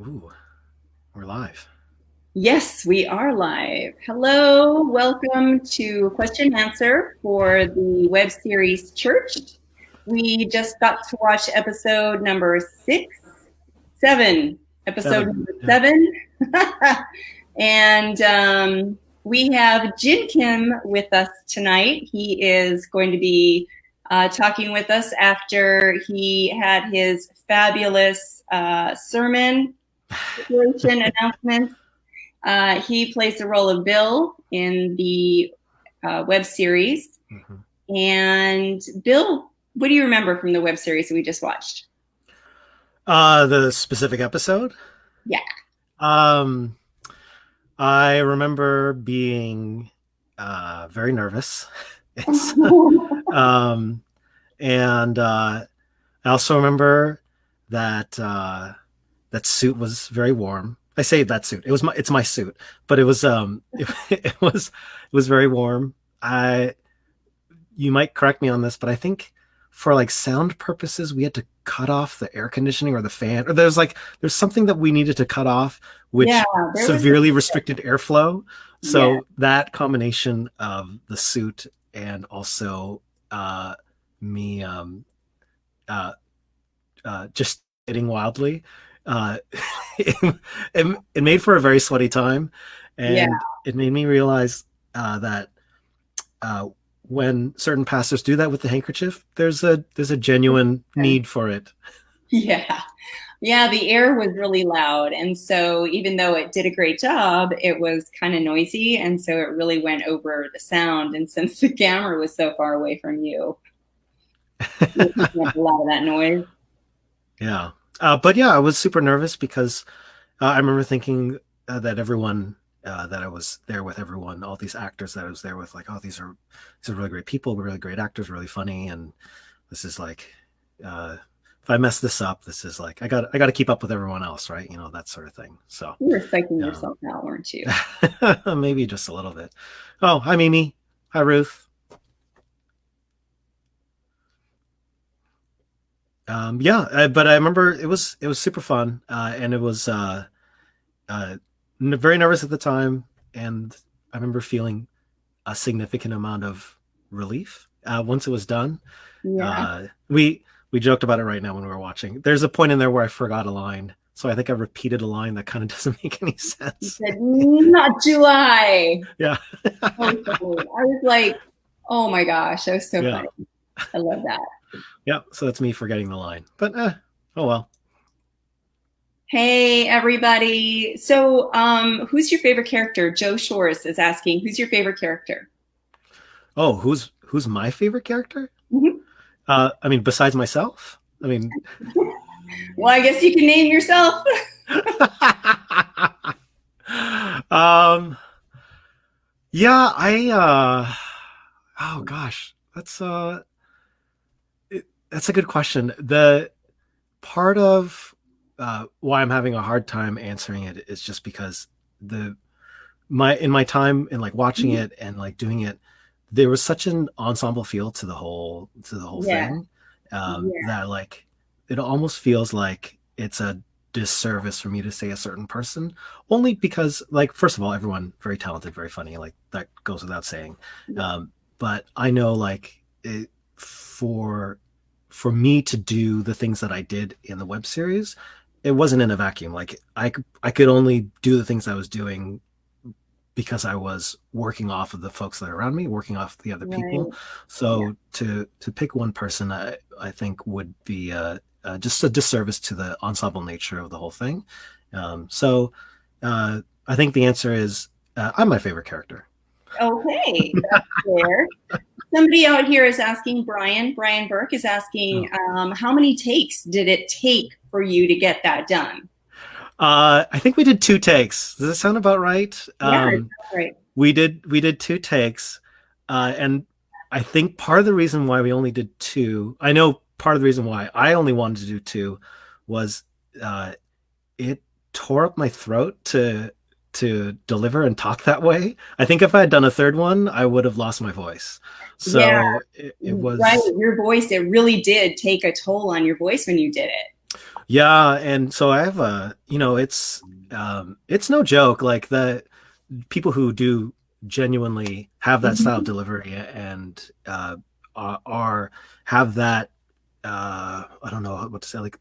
Ooh, we're live. Yes, we are live. Hello, welcome to Question and Answer for the web series Church. We just got to watch episode number episode Seven. number Yeah. 7. And we have Jin Kim with us tonight. He is going to be talking with us after he had his fabulous sermon announcements. He plays the role of Bill in the web series. Mm-hmm. And Bill, what do you remember from the web series that we just watched? The specific episode. Yeah. Um, I remember being very nervous. It's um, and I also remember that that suit was very warm. I say that suit. It's my suit, but it was it was very warm. I You might correct me on this, but I think for like sound purposes, we had to cut off the air conditioning or the fan, or there's something that we needed to cut off, Yeah, which there was. severely restricted airflow. Yeah. So that combination of the suit and also me uh, just hitting wildly, uh, it made for a very sweaty time, Yeah. and it made me realize that uh, when certain pastors do that with the handkerchief, there's a genuine need for it. Yeah. Yeah, the air was really loud. And so even though it did a great job, it was kind of noisy. And so it really went over the sound. And since the camera was so far away from you, you're picking up a lot of that noise. Yeah, but yeah, I was super nervous because I remember thinking that everyone that I was there with, everyone, all these actors that I was there with, like, oh, these are really great people, really great actors, really funny, and this is like, if I mess this up, this is like I got to keep up with everyone else, right? That sort of thing. So You were psyching um, yourself out, weren't you? maybe just a little bit. Oh, hi Mimi, hi Ruth. Yeah, but I remember it was super fun, and it was uh, very nervous at the time, and I remember feeling a significant amount of relief once it was done. Yeah. We joked about it right now when we were watching. There's a point in there where I forgot a line, so I think I repeated a line that kind of doesn't make any You sense. said, not July. Yeah, So funny. I was like, oh my gosh, that was so yeah, funny. I love that. yeah. So that's me forgetting the line, but oh well. Hey, everybody. So, who's your favorite character? Joe Shores is asking, who's your favorite character? Oh, who's my favorite character? Mhm. I mean, besides myself. I mean, Well, I guess you can name yourself. um, yeah, oh gosh, that's a good question. The part of why I'm having a hard time answering it is just because the my time in like watching it and like doing it, there was such an ensemble feel to the whole Yeah. thing, Yeah. that like it almost feels like it's a disservice for me to say a certain person, only because, like, first of all, everyone very talented, very funny, like that goes without saying. But I know, like, for me to do the things that I did in the web series, it wasn't in a vacuum. Like, I could only do the things I was doing because I was working off of the folks that are around me, working off the other Right. people. Yeah. So to pick one person, I think would be just a disservice to the ensemble nature of the whole thing. So I think the answer is I'm my favorite character. Okay. That's fair. Somebody out here is asking, Brian Burke is asking, Oh. how many takes did it take for you to get that done? I think we did two takes. Does that sound about right? Yeah, right. We did two takes, and I think part of the reason why we only did two, I know part of the reason why I only wanted to do two was uh, it tore up my throat to deliver and talk that way. I think if I had done a third one, I would have lost my voice. Yeah, So it right. was Your voice, it really did take a toll on your voice when you did it. Yeah, and so I have it's no joke. Like the people who do genuinely have that style of Mhm. delivery and are have that I don't know what to say. Like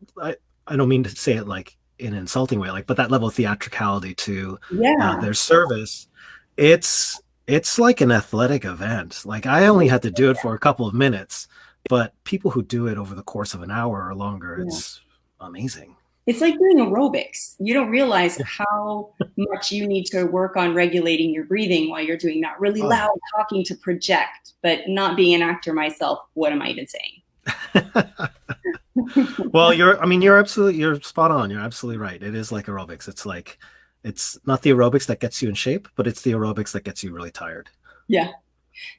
I don't mean to say it like in an insulting way, like but that level of theatricality to Yeah, their service, it's like an athletic event. Like I only had to do it for a couple of minutes, but people who do it over the course of an hour or longer, yeah. it's amazing. It's like doing aerobics. You don't realize how much you need to work on regulating your breathing while you're doing that really loud Oh. talking to project, but not being an actor myself. What am I even saying? Well, you're spot on. You're absolutely right. It is like aerobics. It's like it's not the aerobics that gets you in shape, but it's the aerobics that gets you really tired. Yeah.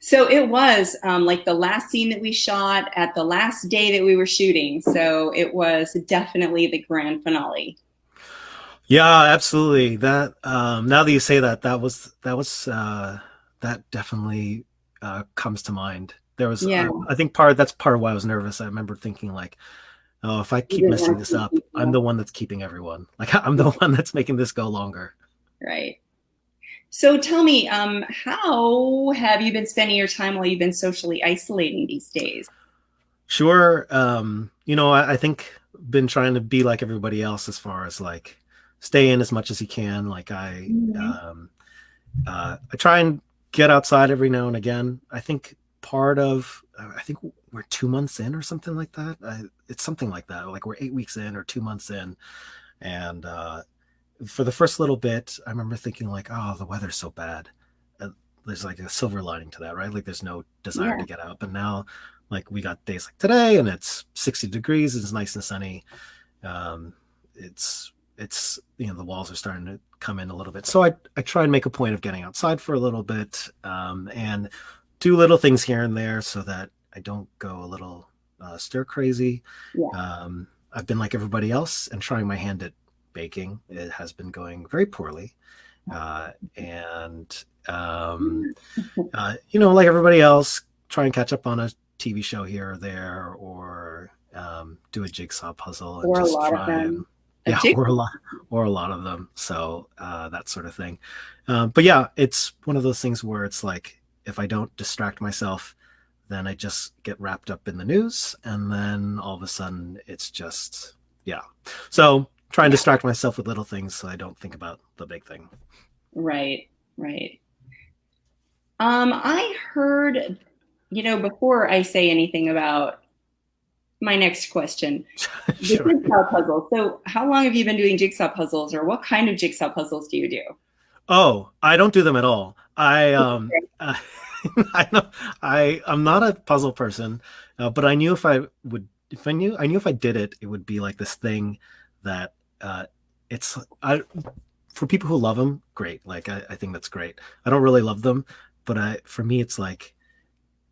So it was like the last scene that we shot at the last day that we were shooting. So it was definitely the grand finale. Yeah, absolutely. That now that you say that, that definitely comes to mind. There was Yeah, I think that's part of why I was nervous. I remember thinking like, oh, if I you keep didn't messing want to this see up, I'm the people, one that's keeping everyone. Like I'm the one that's making this go longer. right? So tell me, how have you been spending your time while you've been socially isolating these days? Sure. I think been trying to be like everybody else as far as like stay in as much as you can. Like Mhm. I try and get outside every now and again. I think we're 2 months in or something like that. It's something like that. Like we're 8 weeks in or 2 months in. And for the first little bit, I remember thinking like, oh, the weather's so bad. Uh, there's like a silver lining to that, right? Like there's no desire Yeah, to get out. But now, like we got days like today, and it's 60 degrees. It's nice and sunny. Um, it's the walls are starting to come in a little bit. So I try and make a point of getting outside for a little bit and do little things here and there so that I don't go a little stir crazy. yeah. I've been like everybody else and trying my hand at baking. It has been going very poorly. And like everybody else, try and catch up on a TV show here or there, or do a jigsaw puzzle and Or a just lot of try and them. A yeah, jig. or a lot of them. So that sort of thing. But yeah, it's one of those things where it's like if I don't distract myself, then I just get wrapped up in the news, and then all of a sudden it's just yeah. So try and Yeah, distract myself with little things so I don't think about the big thing. right, right. I heard, before I say anything about my next question, the Sure. jigsaw puzzle. So, how long have you been doing jigsaw puzzles, or what kind of jigsaw puzzles do you do? Oh, I don't do them at all. I know I'm not a puzzle person, but I knew I knew if I did it, it would be like this thing that it's I for people who love them, great. Like I think that's great. I don't really love them, but for me, it's like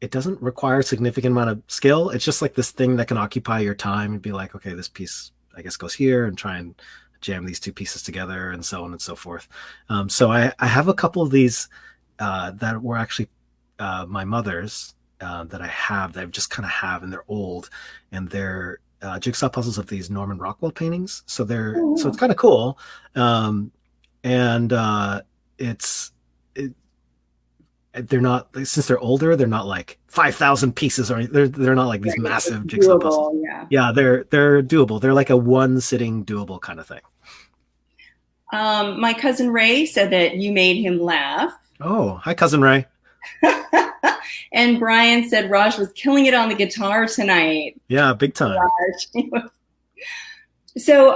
it doesn't require a significant amount of skill. It's just like this thing that can occupy your time and be like, okay, this piece I guess goes here and try and jam these two pieces together and so on and so forth. So I have a couple of these that were actually my mother's that I have that I just kind of have and they're old and they're jigsaw puzzles of these Norman Rockwell paintings. So it's Oh, kind of cool. Um, and it's it, they're not since they're older they're not like 5,000 pieces or they're not like these right. It's massive jigsaw puzzles. doable, yeah. Yeah, they're doable. They're like a one sitting doable kind of thing. My cousin Ray said that you made him laugh. Oh, hi cousin Ray. And Brian said Raj was killing it on the guitar tonight. Yeah, big time. Raj. So,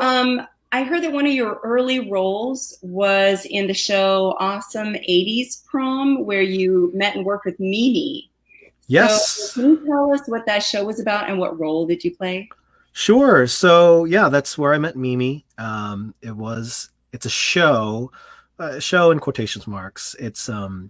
I heard that one of your early roles was in the show Awesome 80s Prom, where you met and worked with Mimi. So, Yes, can you tell us what that show was about and what role did you play? sure. So yeah, that's where I met Mimi. It's a show in quotations marks. It's a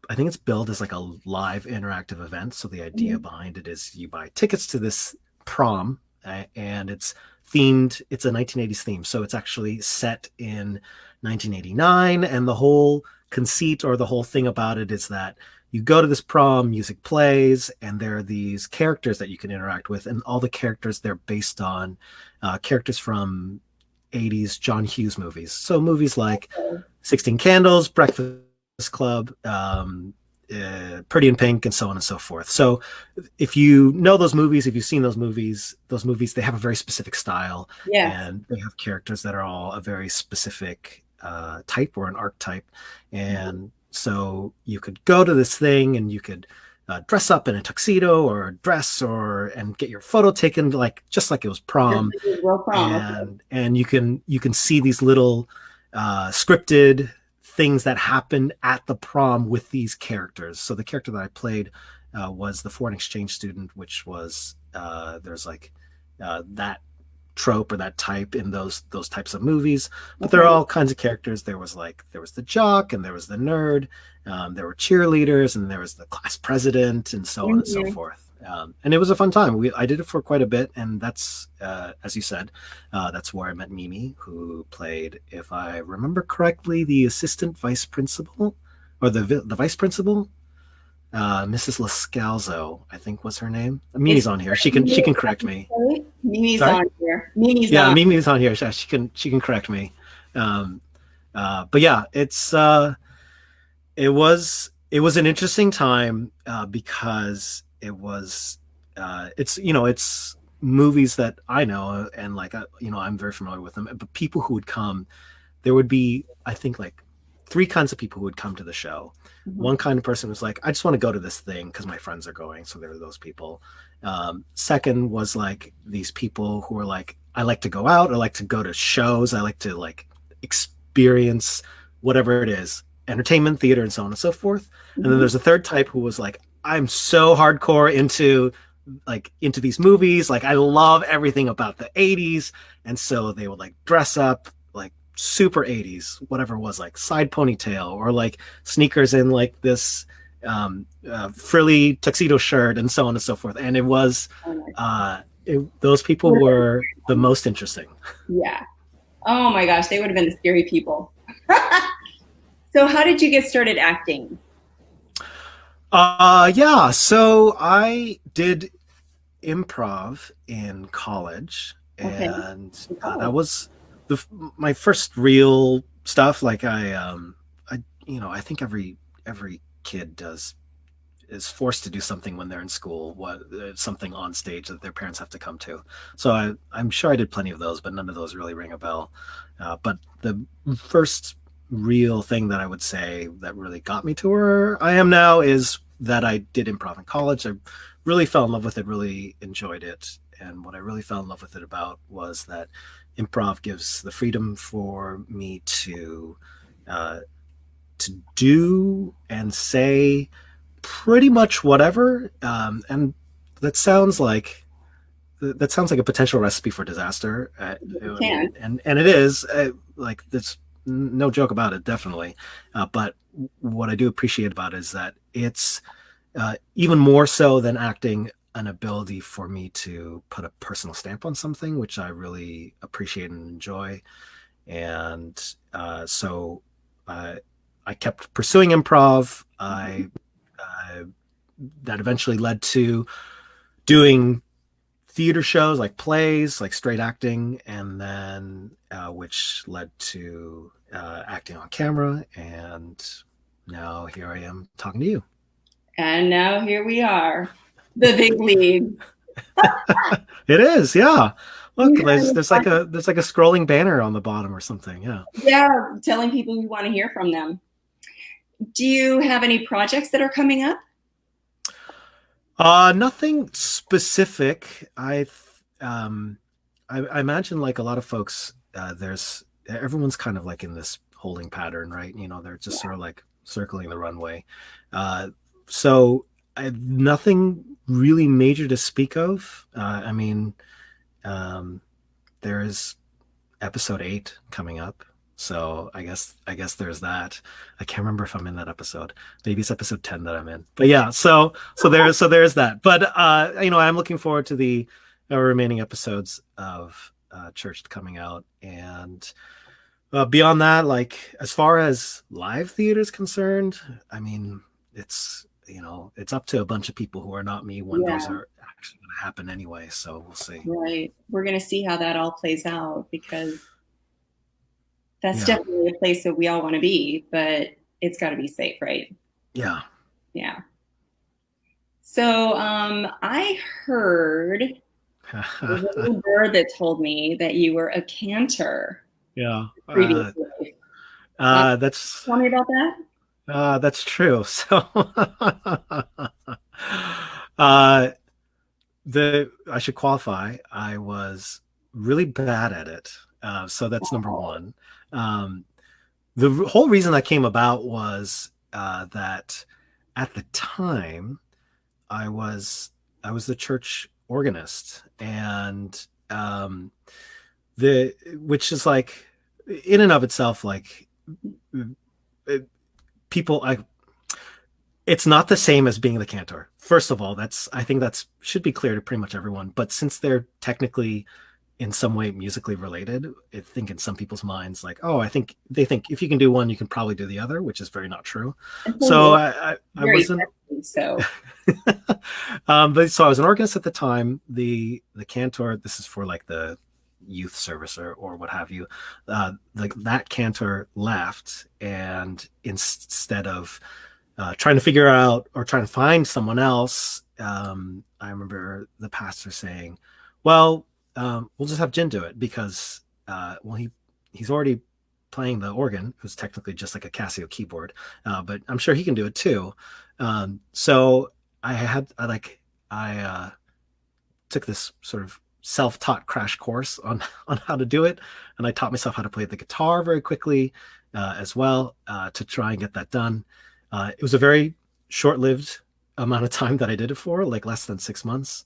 I think it's billed as like a live interactive event. So the idea Mhm. behind it is you buy tickets to this prom, and it's themed. It's a 1980s theme, so it's actually set in 1989, and the whole conceit or the whole thing about it is that you go to this prom, music plays, and there are these characters that you can interact with, and all the characters they're based on characters from 80s John Hughes movies. So movies like 16 Candles, Breakfast Club, Pretty in Pink, and so on and so forth. So if you know those movies, if you've seen those movies, they have a very specific style, Yes. and they have characters that are all a very specific type or an archetype. And so you could go to this thing and you could dress up in a tuxedo or a dress or and get your photo taken like just like it was prom, Real prom. Okay. and you can see these little scripted things that happen at the prom with these characters. So the character that I played was the foreign exchange student, which was there's like that trope or that type in those types of movies. But there are all kinds of characters. There was the jock and there was the nerd. There were cheerleaders and there was the class president and so on and so forth. And it was a fun time. I did it for quite a bit, and that's as you said, that's where I met Mimi, who played, if I remember correctly, the assistant vice principal or the vice principal. Mrs. Lascalzo, I think was her name. Mimi's on here. She can correct me. Mimi's on here. Mimi's yeah, on. Mimi's on here. She can correct me. But yeah, it was an interesting time because it's movies that I know and like I'm very familiar with them. But people who would come, there would be I think like three kinds of people who would come to the show. One kind of person was like, I just want to go to this thing because my friends are going. So there were those people. Second was like these people who were like, I like to go out. I like to go to shows. I like to like experience whatever it is, entertainment, theater, and so on and so forth. And then there's a third type who was like, I'm so hardcore into these movies. Like I love everything about the 80s. And so they would like dress up like super 80s, whatever it was, like side ponytail or like sneakers in like this frilly tuxedo shirt and so on and so forth. And it was those people were the most interesting. Yeah. Oh my gosh, they would have been the scary people. So how did you get started acting? Yeah, so I did improv in college, and that was my first real stuff. Like I think every kid is forced to do something when they're in school, something on stage that their parents have to come to. So I'm sure I did plenty of those, but none of those really ring a bell. But the first real thing that I would say that really got me to where I am now is that I did improv in college. I really fell in love with it, really enjoyed it. And what I really fell in love with it about was that improv gives the freedom for me to do and say pretty much whatever. And that sounds like a potential recipe for disaster. And it is like that's no joke about it, definitely. But what I do appreciate about it is that it's even more so than acting, an ability for me to put a personal stamp on something, which I really appreciate and enjoy. And so I kept pursuing improv. That eventually led to doing theater shows like plays, like straight acting, and then which led to acting on camera. And now here I am talking to you. And now here we are, the big league. It is, yeah. Look, there's like a scrolling banner on the bottom or something. Yeah. Yeah, telling people we want to hear from them. Do you have any projects that are coming up? Nothing specific. I imagine like a lot of folks, everyone's kind of like in this holding pattern, right? They're just sort of like circling the runway. So I have nothing really major to speak of. I mean, there is episode 8 coming up. So I guess there's that. I can't remember if I'm in that episode. Maybe it's episode 10 that I'm in. But yeah, so there's that. But I'm looking forward to the remaining episodes of Church coming out. And beyond that, like as far as live theater is concerned, I mean, it's it's up to a bunch of people who are not me when those Yeah, are actually going to happen anyway. So we'll see. right. We're going to see how that all plays out because that's Yeah. definitely a place that we all want to be, but it's got to be safe, right? Yeah. Yeah. So I heard there's a little bird that told me that you were a cantor Yeah. previously. Uh, That's Tell me about that. that's true. So uh, the I should qualify. I was really bad at it. So that's number one. Um, the whole reason that came about was that at the time I was I was the church organist, and the which is like in and of itself like people I it's not the same as being the cantor. First of all, that's I think that's should be clear to pretty much everyone. But since they're technically in some way musically related, I think in some people's minds, like, oh, I think they think if you can do one, you can probably do the other, which is very not true. Until So you're I very wasn't. testy, so But so I was an organist at the time. The cantor, this is for like the youth service or what have you. Like that cantor left, and instead of trying to figure out or trying to find someone else, I remember the pastor saying, "Well, we'll just have Jin do it because well he's already playing the organ, who's technically just like a Casio keyboard, but I'm sure he can do it too." So I took this sort of self-taught crash course on on how to do it, and I taught myself how to play the guitar very quickly as well to try and get that done. It was a very short-lived amount of time that I did it for, like less than 6 months,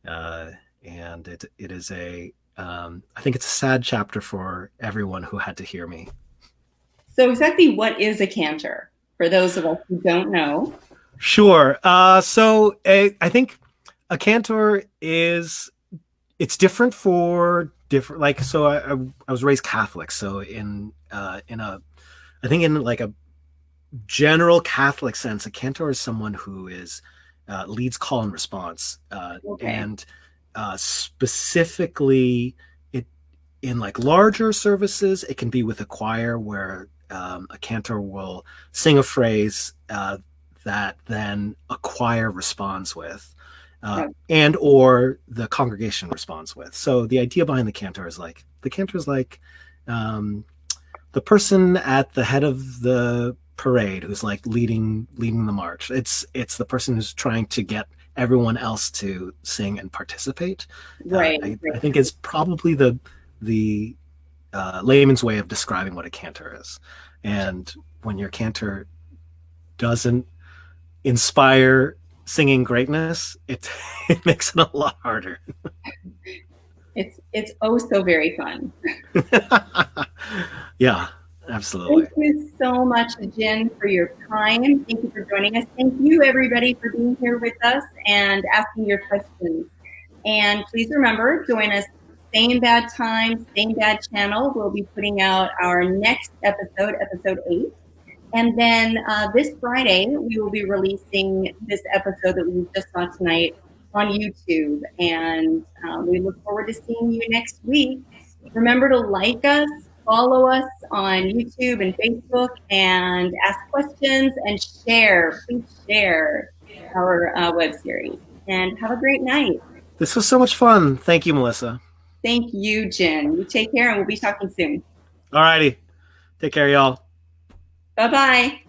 uh, and it is a I think it's a sad chapter for everyone who had to hear me. so exactly what is a cantor for those of us who don't know? Sure. I think a cantor is it's different for different like so I was raised Catholic, so in a I think in like a general Catholic sense, a cantor is someone who is leads call and response, Okay, and specifically it in like larger services, it can be with a choir where a cantor will sing a phrase that then a choir responds with. And or the congregation responds with. So the idea behind the cantor is like um, the person at the head of the parade who's like leading the march. It's the person who's trying to get everyone else to sing and participate. right, I right. think is probably the layman's way of describing what a cantor is. And when your cantor doesn't inspire singing greatness, it it makes it a lot harder. It's oh so very fun. Yeah, Thank absolutely. you so much, Jin, for your time. Thank you for joining us. Thank you, everybody, for being here with us and asking your questions. And please remember, join us same bad time, same bad channel. We'll be putting out our next episode, episode 8. And then this Friday, we will be releasing this episode that we just saw tonight on YouTube. And we look forward to seeing you next week. Remember to like us, follow us on YouTube and Facebook, and ask questions and share. Please share our web series. And have a great night. This was so much fun. Thank you, Melissa. Thank you, Jen. You take care, and we'll be talking soon. All righty. Take care, y'all. Bye bye.